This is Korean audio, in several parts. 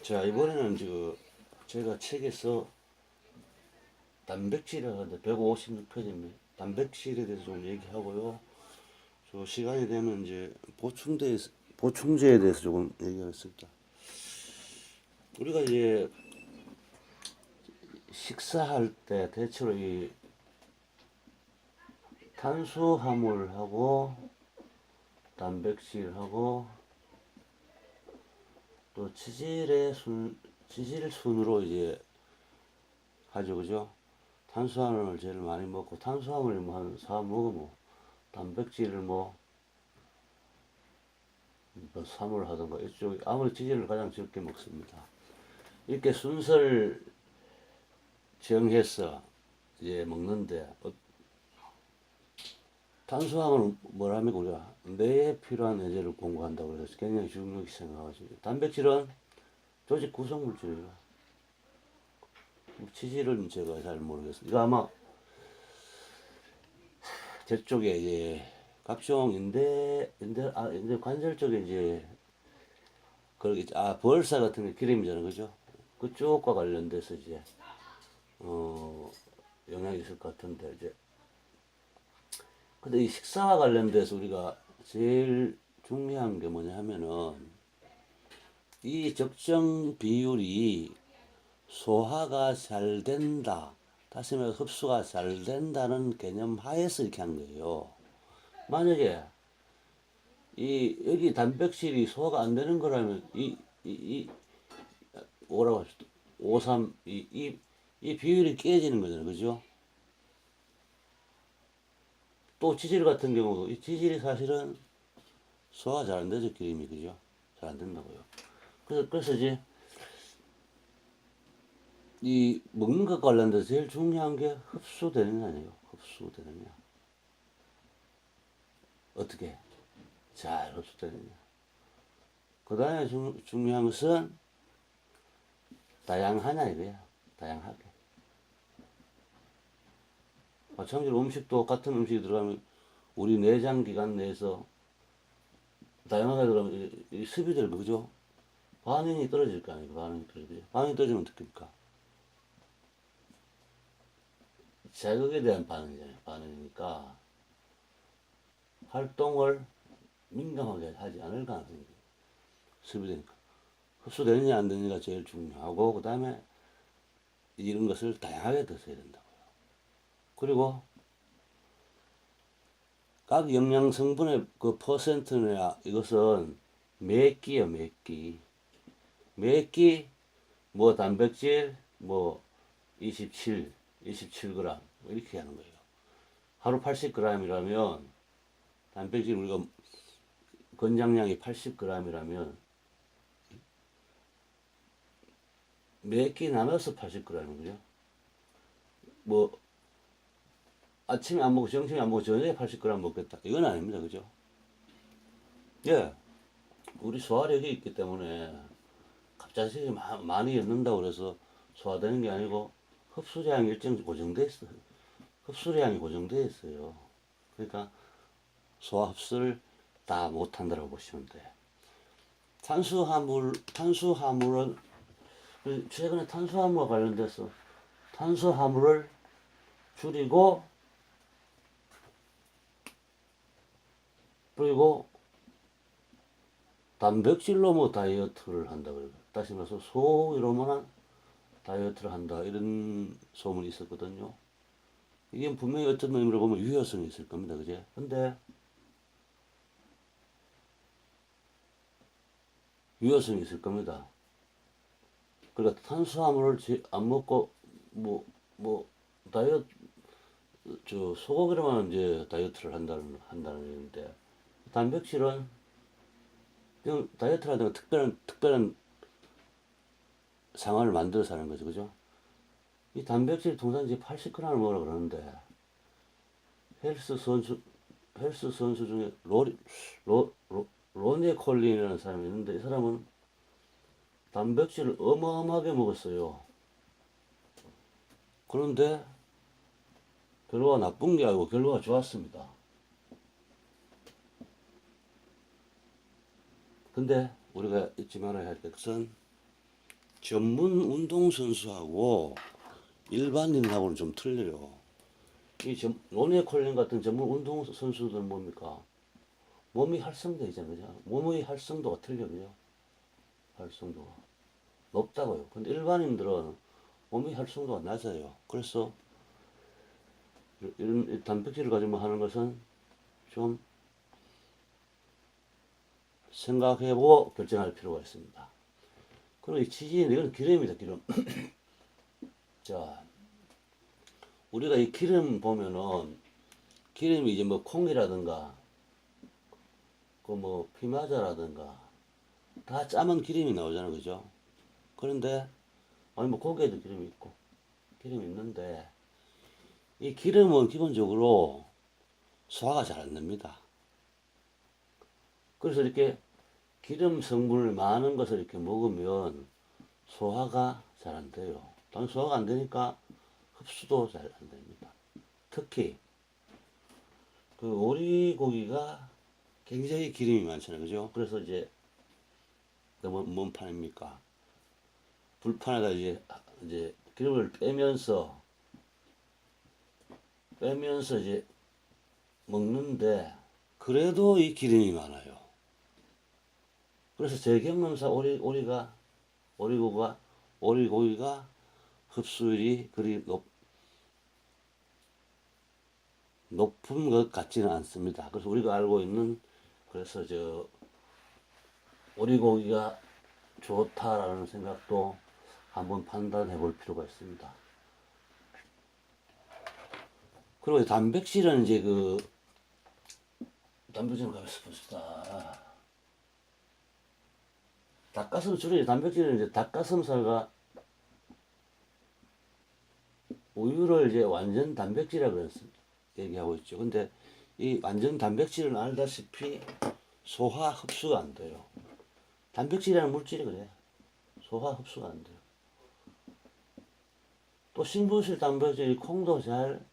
자, 이번에는 제가 책에서 단백질을 하는데 156편입니다. 단백질에 대해서 좀 얘기하고요. 시간이 되면 이제 보충제에 대해서 조금 얘기하겠습니다. 우리가 이제 식사할 때 대체로 이 탄수화물하고 단백질하고 또 지질 순으로 이제 하죠, 그죠? 탄수화물을 제일 많이 먹고, 탄수화물을 뭐 한 4 먹으면 단백질을 뭐 3을 하던가, 이쪽 아무리 지질을 가장 적게 먹습니다. 이렇게 순서를 정해서 이제 먹는데, 탄수화물은 뭐라면 우리가 뇌에 필요한 에너지를 공급한다고 해서 굉장히 중요하게 생각하죠. 단백질은 조직 구성 물질이에요. 치질은 제가 잘 모르겠어요. 이거 아마 제 쪽에 이제 각종 인대 관절 쪽에 이제 벌사 같은 게 기름이잖아요, 그죠? 그쪽과 관련돼서 이제 영향이 있을 것 같은데 이제 근데 이 식사와 관련돼서 우리가 제일 중요한 게 뭐냐 하면은 이 적정 비율이 소화가 잘 된다. 다시 말해서 흡수가 잘 된다는 개념 하에서 이렇게 한 거예요. 만약에 여기 단백질이 소화가 안 되는 거라면 뭐라고 하죠? 53, 이 비율이 깨지는 거잖아요. 그죠? 또 지질 같은 경우도 이 지질이 사실은 소화가 잘 안 되죠. 기름이. 그죠? 잘 안 된다고요. 그래서 이제 이 먹는 것 관련돼서 제일 중요한 게 흡수되느냐 아니에요. 흡수되느냐. 어떻게 잘 흡수되느냐. 그 다음에 중요한 것은 다양하냐 이거야. 다양하게. 마찬가지로 음식도 같은 음식이 들어가면 우리 내장 기관 내에서 다양하게 들어가면 이 습이들 그죠? 반응이 떨어질 거 아니에요. 반응이 떨어지면 어떻게 됩니까? 자극에 대한 반응이잖아요. 반응이니까 활동을 민감하게 하지 않을 가능성이 습이되니까 흡수되느냐 안 되느냐가 제일 중요하고 그 다음에 이런 것을 다양하게 드셔야 된다고요. 그리고 각 영양 성분의 그 퍼센트냐 이것은 몇 끼요, 몇 끼. 몇 끼, 뭐 단백질, 뭐 27g 뭐 이렇게 하는 거예요. 하루 80g이라면 단백질 우리가 권장량이 80g이라면 몇 끼 나눠서 80g이죠. 뭐 아침에 안 먹고 점심에 안 먹고 저녁에 80g 먹겠다. 이건 아닙니다. 그죠? 예. 우리 소화력이 있기 때문에 갑자기 많이 였는다고 그래서 소화되는 게 아니고 흡수량이 일정 고정돼 있어요. 흡수량이 고정돼 있어요. 그러니까 소화 흡수를 다 못한다고 보시면 돼. 탄수화물은 최근에 탄수화물과 관련돼서 탄수화물을 줄이고 그리고 단백질로 뭐 다이어트를 한다 그래요. 다시 말해서 소위로만 다이어트를 한다 이런 소문이 있었거든요. 이게 분명히 어떤 의미로 보면 유효성이 있을 겁니다. 그제? 근데 유효성이 있을 겁니다. 그러니까 탄수화물을 안 먹고 뭐 다이어트 소고기로만 이제 다이어트를 한다는 얘기인데 단백질은 그냥 다이어트를 하다가 특별한 상황을 만들어서 하는 거죠. 그죠? 이 단백질 통상 이제 80g을 먹으라 그러는데 헬스 선수 중에 로니 콜린이라는 사람이 있는데 이 사람은 단백질을 어마어마하게 먹었어요. 그런데 결과가 나쁜 게 아니고 결과가 좋았습니다. 근데 우리가 잊지 말아야 할 것은 전문 운동선수하고 일반인하고는 좀 틀려요. 로네 콜린 같은 전문 운동선수들은 뭡니까? 몸이 활성돼 있잖아요. 그죠? 몸의 활성도가 틀려, 그죠? 활성도가. 높다고요. 근데 일반인들은 몸의 활성도가 낮아요. 그래서 이런 단백질을 가지고 하는 것은 좀 생각해보고 결정할 필요가 있습니다. 그리고 이 치진, 이건 기름입니다, 기름. 자, 우리가 이 기름 보면은, 기름이 이제 뭐 콩이라든가, 그 뭐 피마자라든가, 다 짜면 기름이 나오잖아요, 그죠? 그런데, 아니 뭐 고기에도 기름이 있고, 기름이 있는데, 이 기름은 기본적으로 소화가 잘 안 됩니다. 그래서 이렇게 기름 성분을 많은 것을 이렇게 먹으면 소화가 잘 안 돼요. 당연 소화가 안 되니까 흡수도 잘 안 됩니다. 특히 그 오리고기가 굉장히 기름이 많잖아요. 그죠? 그래서 이제 뭔 판입니까? 불판에다 이제 기름을 빼면서 이제 먹는데 그래도 이 기름이 많아요. 그래서 제 경험상 오리고기가 흡수율이 그리 높은 것 같지는 않습니다. 그래서 우리가 알고 있는 그래서 오리고기가 좋다라는 생각도 한번 판단해 볼 필요가 있습니다. 그리고 단백질은 이제 단백질을 가만있어 봅시다. 주로 단백질은 이제 닭가슴살과 우유를 이제 완전 단백질이라고 그래서 얘기하고 있죠. 근데 이 완전 단백질은 알다시피 소화 흡수가 안 돼요. 단백질이라는 물질이 그래. 소화 흡수가 안 돼요. 또 신분실 단백질, 콩도 잘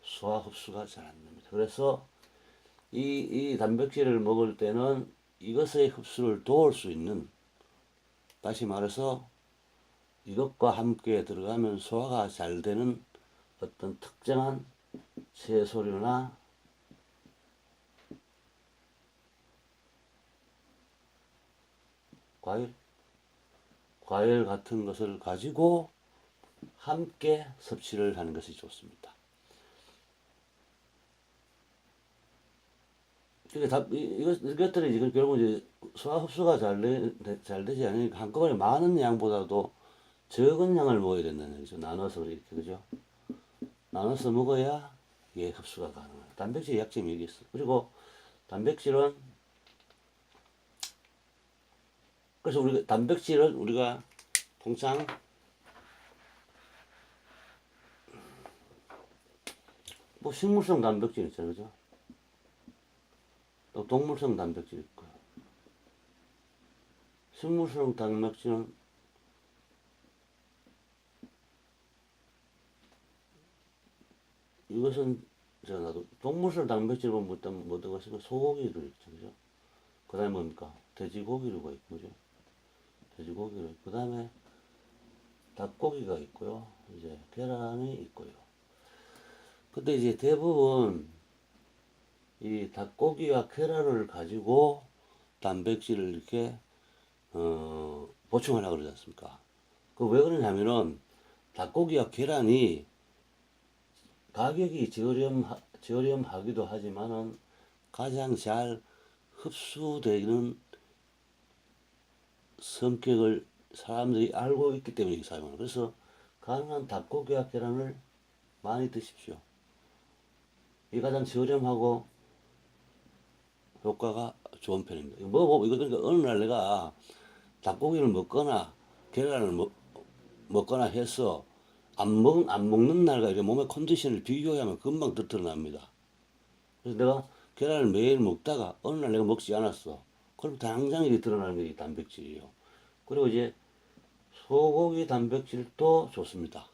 소화 흡수가 잘 안 됩니다. 그래서 이 단백질을 먹을 때는 이것의 흡수를 도울 수 있는, 다시 말해서 이것과 함께 들어가면 소화가 잘 되는 어떤 특정한 채소류나 과일 같은 것을 가지고 함께 섭취를 하는 것이 좋습니다. 이것들이 지금 결국 이제 소화 흡수가 잘 되지 않으니까 한꺼번에 많은 양보다도 적은 양을 먹어야 된다는 얘기죠. 나눠서 이렇게, 그죠? 나눠서 먹어야 이게 흡수가 가능해요. 단백질의 약점이 여기 있어. 그리고 단백질은, 그래서 단백질은 우리가 통상 뭐 식물성 단백질 있잖아요. 그죠? 또 동물성 단백질 있고요. 식물성 단백질은 이것은 제가 나도 동물성 단백질 보면 뭐 들어가 있으면 소고기를 있죠. 그죠? 그 다음에 뭡니까? 돼지고기류가 있고, 그죠? 돼지고기류. 그 다음에 닭고기가 있고요. 이제 계란이 있고요. 근데 이제 대부분 이 닭고기와 계란을 가지고 단백질을 이렇게 보충하려고 그러지 않습니까? 그 왜 그러냐면은 닭고기와 계란이 가격이 저렴하기도 하지만은 가장 잘 흡수되는 성격을 사람들이 알고 있기 때문에 사용하는. 그래서 가능한 닭고기와 계란을 많이 드십시오. 이 가장 저렴하고 효과가 좋은 편입니다. 이거 그러니까 어느 날 내가 닭고기를 먹거나 계란을 먹거나 해서 안 먹는 날과 이렇게 몸의 컨디션을 비교하면 금방 드러납니다. 그래서 내가 계란을 매일 먹다가 어느 날 내가 먹지 않았어. 그럼 당장 이게 드러나는 게 단백질이에요. 그리고 이제 소고기 단백질도 좋습니다.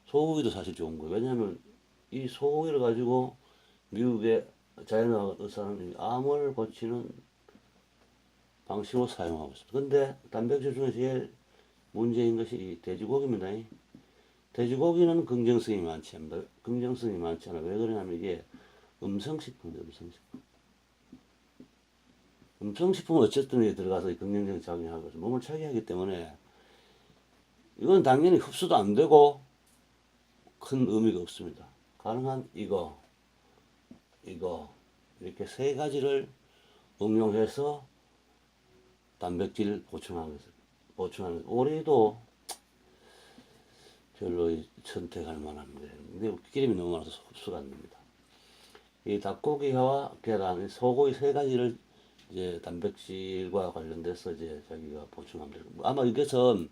소고기도 사실 좋은 거예요. 왜냐하면 이 소고기를 가지고 미국의 자연의학 의사는 암을 고치는 방식으로 사용하고 있습니다. 근데 단백질 중에 제일 문제인 것이 이 돼지고기입니다. 돼지고기는 긍정성이 많지 않습니다. 긍정성이 많지 않아. 왜 그러냐면 이게 음성식품이에요. 음성식품. 음성식품은 어쨌든 이게 들어가서 긍정적 작용하고 몸을 차게 하기 때문에 이건 당연히 흡수도 안 되고 큰 의미가 없습니다. 가능한 이거 이렇게 세 가지를 응용해서 단백질 보충하는 오리도 별로 선택할 만합니다. 근데 기름이 너무 많아서 흡수가 안 됩니다. 이 닭고기와 계란, 소고기 세 가지를 이제 단백질과 관련돼서 이제 자기가 보충하면 되고 아마 이것은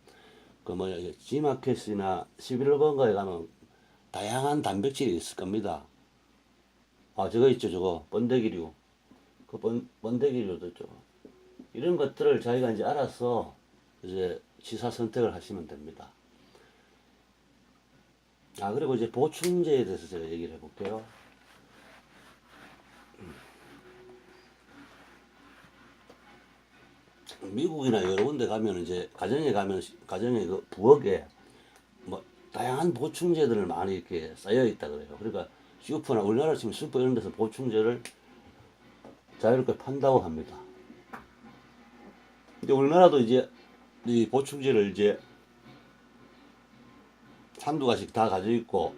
그 뭐야 G마켓이나 11번가에 가면 다양한 단백질이 있을 겁니다. 아 저거 있죠 저거 번데기류 그 번데기류도 있죠. 이런 것들을 자기가 이제 알아서 이제 취사 선택을 하시면 됩니다. 아 그리고 이제 보충제에 대해서 제가 얘기를 해볼게요. 미국이나 여러 군데 가면 이제 가정에 그 부엌에 뭐 다양한 보충제들을 많이 이렇게 쌓여 있다 그래요. 그러니까 슈퍼나 우리나라 지금 슈퍼 이런 데서 보충제를 자유롭게 판다고 합니다. 근데 우리나라도 이제 이 보충제를 이제 한두 가지씩 다 가지고 있고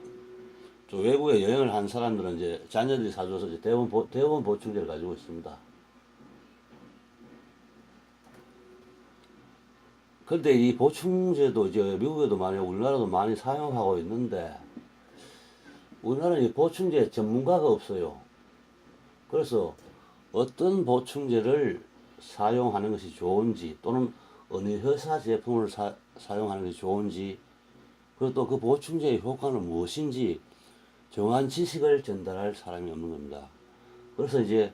또 외국에 여행을 한 사람들은 이제 자녀들이 사줘서 이제 대부분 보충제를 가지고 있습니다. 그런데 이 보충제도 이제 미국에도 많이 우리나라도 많이 사용하고 있는데 우리나라는 이 보충제 전문가가 없어요. 그래서 어떤 보충제를 사용하는 것이 좋은지 또는 어느 회사 제품을 사용하는 것이 좋은지 그리고 또 그 보충제의 효과는 무엇인지 정한 지식을 전달할 사람이 없는 겁니다. 그래서 이제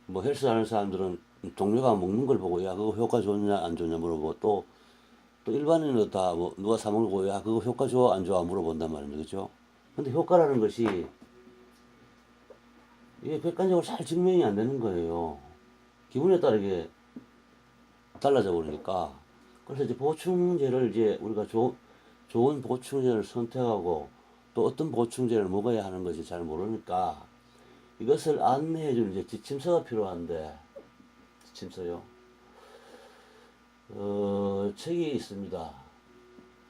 뭐 헬스 하는 사람들은 동료가 먹는 걸 보고 야 그거 효과 좋냐 안 좋냐 물어보고 또 일반인은 다 뭐 누가 사 먹고 야 그거 효과 좋아 안 좋아 물어본단 말입니다. 그죠? 근데 효과라는 것이 이게 객관적으로 잘 증명이 안 되는 거예요. 기분에 따르게 달라져 버리니까. 그래서 이제 보충제를 이제 우리가 좋은 보충제를 선택하고 또 어떤 보충제를 먹어야 하는 것이 잘 모르니까 이것을 안내해 주는 이제 지침서가 필요한데 지침서요. 책이 있습니다.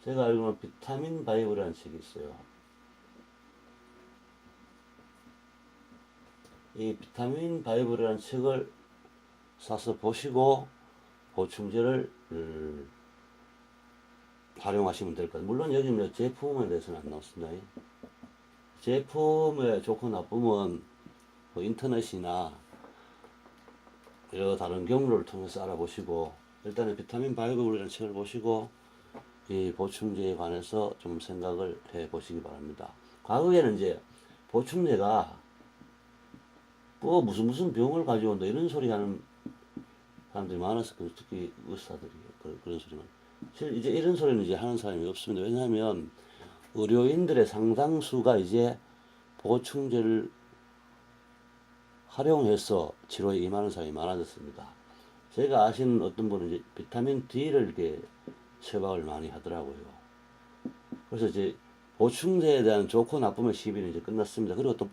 제가 알기로는 비타민 바이블이라는 책이 있어요. 이 비타민 바이블이라는 책을 사서 보시고 보충제를 활용하시면 될 것 같아요. 물론 여기는 제품에 대해서는 안 나왔습니다. 제품의 좋고 나쁨은 뭐 인터넷이나 여러 다른 경로를 통해서 알아보시고 일단은 비타민 바이블이라는 책을 보시고 이 보충제에 관해서 좀 생각을 해 보시기 바랍니다. 과거에는 이제 보충제가 뭐 무슨 병을 가져온다 이런 소리 하는 사람들이 많았을 거예요. 특히 의사들이 그런 소리만. 실제 이제 이런 소리는 이제 하는 사람이 없습니다. 왜냐하면 의료인들의 상당수가 이제 보충제를 활용해서 치료에 임하는 사람이 많아졌습니다. 제가 아시는 어떤 분은 이제 비타민 D를 이렇게 처방을 많이 하더라고요. 그래서 이제 보충제에 대한 좋고 나쁨의 시비는 이제 끝났습니다. 그리고 또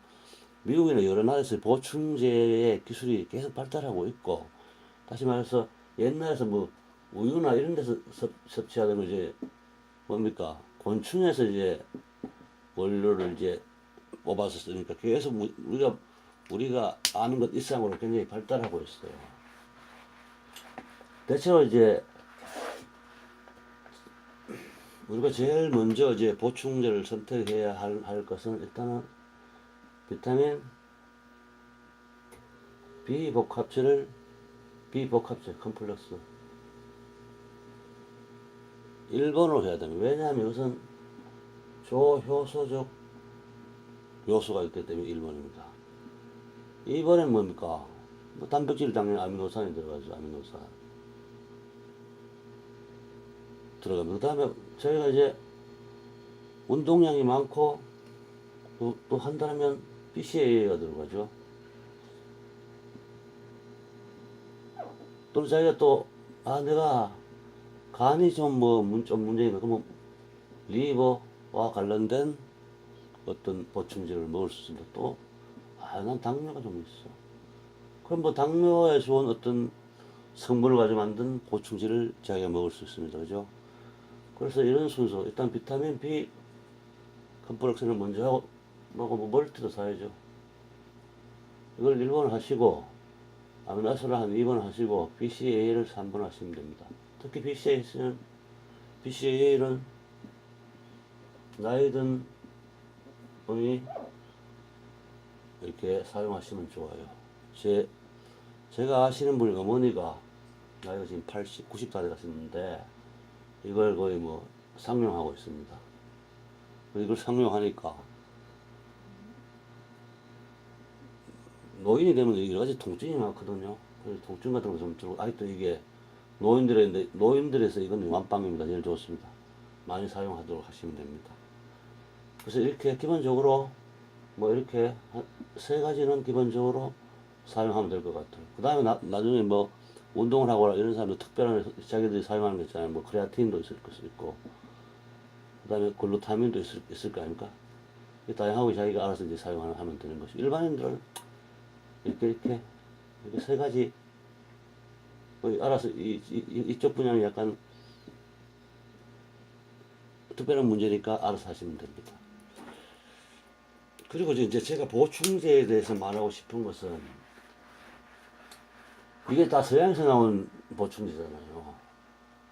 미국이나 여러 나라에서 보충제의 기술이 계속 발달하고 있고, 다시 말해서 옛날에서 뭐 우유나 이런 데서 섭취하던 이제 뭡니까? 곤충에서 이제 원료를 이제 뽑아서 쓰니까 계속 우리가 아는 것 이상으로 굉장히 발달하고 있어요. 대체로 이제 우리가 제일 먼저 이제 보충제를 선택해야 할 것은 일단은 비타민 비복합체 컴플렉스 1번으로 해야 됩니다. 왜냐하면 이것은 조효소적 요소가 있기 때문에 1번입니다. 2번은 뭡니까? 뭐 단백질 당연히 아미노산이 들어가죠. 아미노산 들어갑니다. 그 다음에 저희가 이제 운동량이 많고 또 한다면 BCAA가 들어가죠. 또는 자기가 내가 간이 좀 좀 문제니까, 그러면 리버와 관련된 어떤 보충제를 먹을 수 있습니다. 또, 난 당뇨가 좀 있어. 그럼 뭐 당뇨에서 온 어떤 성분을 가지고 만든 보충제를 자기가 먹을 수 있습니다. 그죠? 그래서 이런 순서, 일단 비타민 B 컴플렉스를 먼저 하고, 뭐 멀티도 사야죠. 이걸 1번 하시고, 아미노아시드를 한 2번 하시고, BCAA를 3번 하시면 됩니다. 특히 BCAA는 나이 든 분이 이렇게 사용하시면 좋아요. 제가 아시는 분이 어머니가 나이가 지금 80, 90다 되셨는데 이걸 거의 뭐 상용하고 있습니다. 이걸 상용하니까 노인이 되면 여러 가지 통증이 많거든요. 그래서 통증 같은 거 좀 들고, 아직도 이게 노인들에서 이건 완빵입니다. 제일 좋습니다. 많이 사용하도록 하시면 됩니다. 그래서 이렇게 기본적으로 뭐 이렇게 한 세 가지는 기본적으로 사용하면 될 것 같아요. 그 다음에 나중에 뭐 운동을 하거나 이런 사람들 특별한 자기들이 사용하는 거 있잖아요. 뭐 크레아틴도 있을 수 있고, 그 다음에 글루타민도 있을 거 아닙니까? 다양하게 자기가 알아서 이제 사용하면 되는 것이. 일반인들은 이렇게 세 가지, 알아서 이쪽 분야는 약간 특별한 문제니까 알아서 하시면 됩니다. 그리고 이제 제가 보충제에 대해서 말하고 싶은 것은, 이게 다 서양에서 나온 보충제잖아요.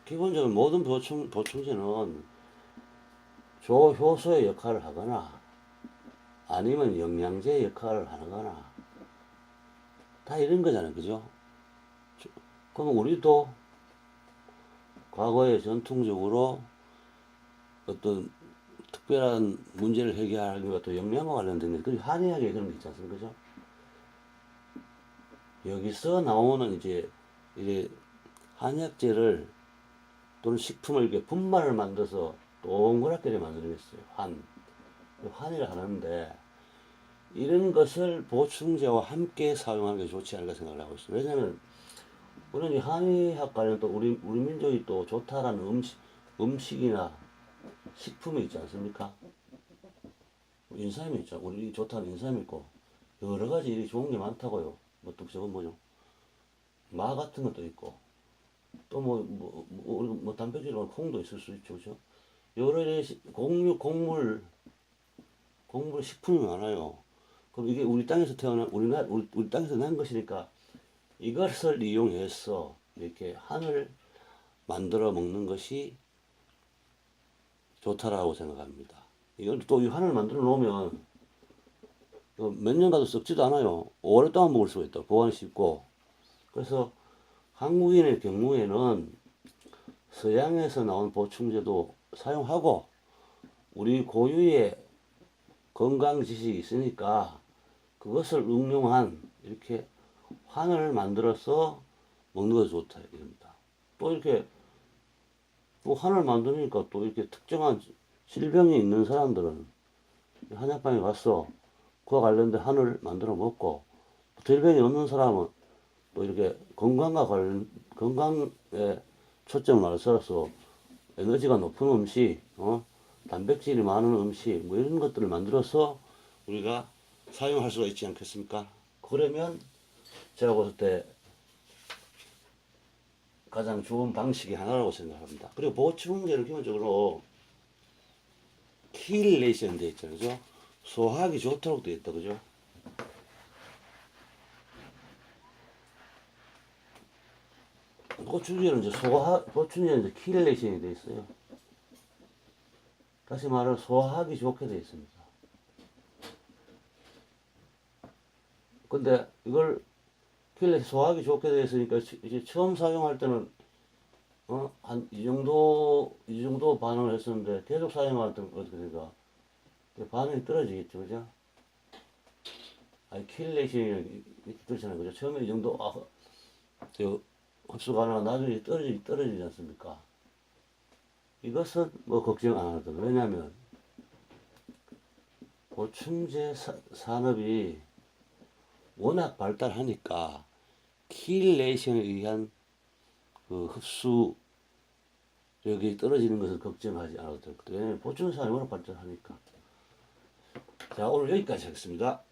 기본적으로 모든 보충제는 조효소의 역할을 하거나 아니면 영양제 역할을 하거나 다 이런 거잖아요. 그죠? 그럼 우리도 과거에 전통적으로 어떤 특별한 문제를 해결하는 것도 영양과 관련된 게, 그리고 한의학에 그런 게 있지 않습니까? 그죠? 여기서 나오는 이제 한약재를 또는 식품을 이렇게 분말을 만들어서 동그랗게 만들겠어요. 환이를 하는데, 이런 것을 보충제와 함께 사용하는 게 좋지 않을까 생각을 하고 있어요. 왜냐하면 우리는 한의학 관련 또 우리 민족이 또 좋다라는 음식이나 식품이 있지 않습니까? 인삼이 있죠. 우리 좋다는 인삼이 있고 여러 가지 일이 좋은 게 많다고요. 또 저건 뭐죠? 마 같은 것도 있고 또 뭐 단백질 콩도 있을 수 있죠. 그죠? 여러 곡물 식품이 많아요. 그럼 이게 우리 땅에서 우리 땅에서 난 것이니까 이것을 이용해서 이렇게 한을 만들어 먹는 것이 좋다라고 생각합니다. 이건 또 이 한을 만들어 놓으면 몇 년 가도 썩지도 않아요. 오랫동안 먹을 수가 있다. 보관이 쉽고. 그래서 한국인의 경우에는 서양에서 나온 보충제도 사용하고 우리 고유의 건강 지식이 있으니까 그것을 응용한 이렇게 환을 만들어서 먹는 것이 좋다 이겁니다. 또 이렇게 또 환을 만드니까 또 이렇게 특정한 질병이 있는 사람들은 한약방에 가서 그와 관련된 한을 만들어 먹고, 질병이 없는 사람은 또 이렇게 건강에 초점을 맞춰서 에너지가 높은 음식, 단백질이 많은 음식, 뭐 이런 것들을 만들어서 우리가 사용할 수가 있지 않겠습니까? 그러면 제가 봤을 때 가장 좋은 방식이 하나라고 생각합니다. 그리고 보충제는 기본적으로 킬레이션 되어 있죠. 그죠? 소화하기 좋도록 되어 있다. 그죠? 보충제는 이제 킬레이션이 되어 있어요. 다시 말해 소화하기 좋게 되어 있습니다. 근데 이걸 소화하기 좋게 되어 있으니까 이제 처음 사용할 때는 한 이 정도 반응을 했었는데 계속 사용할 때는 어떻게 될까? 반응이 떨어지겠죠, 그죠? 킬레이션이 그렇잖아요, 그죠? 처음에 이 정도 흡수가 하다가 나중에 떨어지지 않습니까? 이것은 뭐 걱정 안 하도. 왜냐하면 보충제 산업이 워낙 발달하니까 킬레이션에 의한 그 흡수 여기 떨어지는 것을 걱정하지 않아도 될 것 같아요. 왜냐면 보충 사항이 워낙 발전하니까. 자, 오늘 여기까지 하겠습니다.